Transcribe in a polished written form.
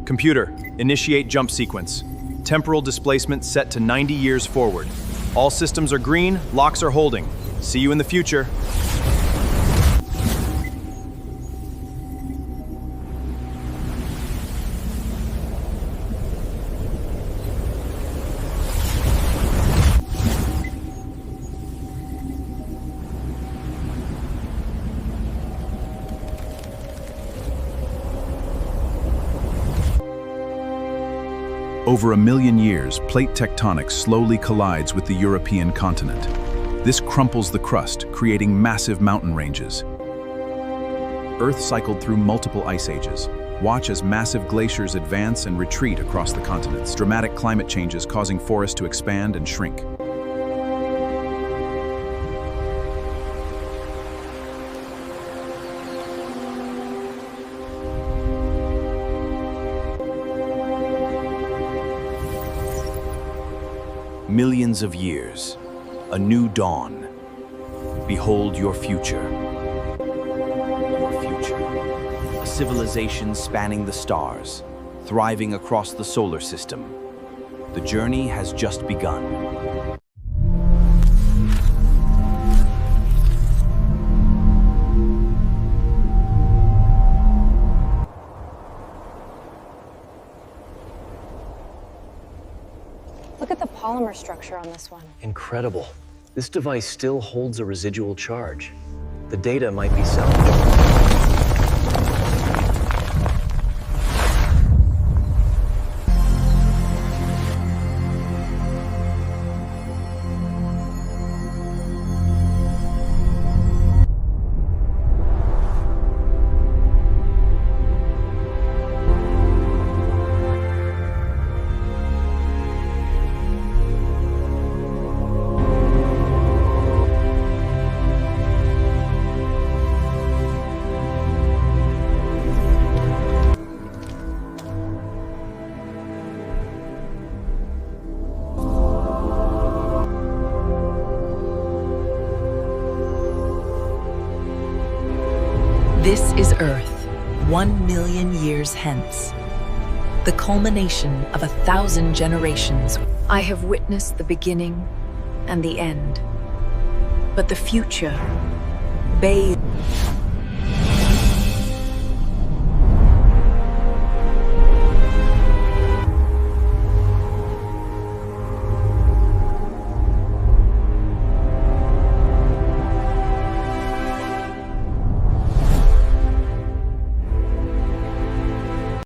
Computer, initiate jump sequence. Temporal displacement set to 90 years forward. All systems are green, locks are holding. See you in the future. Over 1 million years, plate tectonics slowly collides with the European continent. This crumples the crust, creating massive mountain ranges. Earth cycled through multiple ice ages. Watch as massive glaciers advance and retreat across the continents. Dramatic climate changes causing forests to expand and shrink. Millions of years, a new dawn. Behold your future. Your future. A civilization spanning the stars, thriving across the solar system. The journey has just begun. Look at the polymer structure on this one. Incredible. This device still holds a residual charge. The data might be salvaged. This is Earth, 1 million years hence. The culmination of 1,000 generations. I have witnessed the beginning and the end. But the future, bathed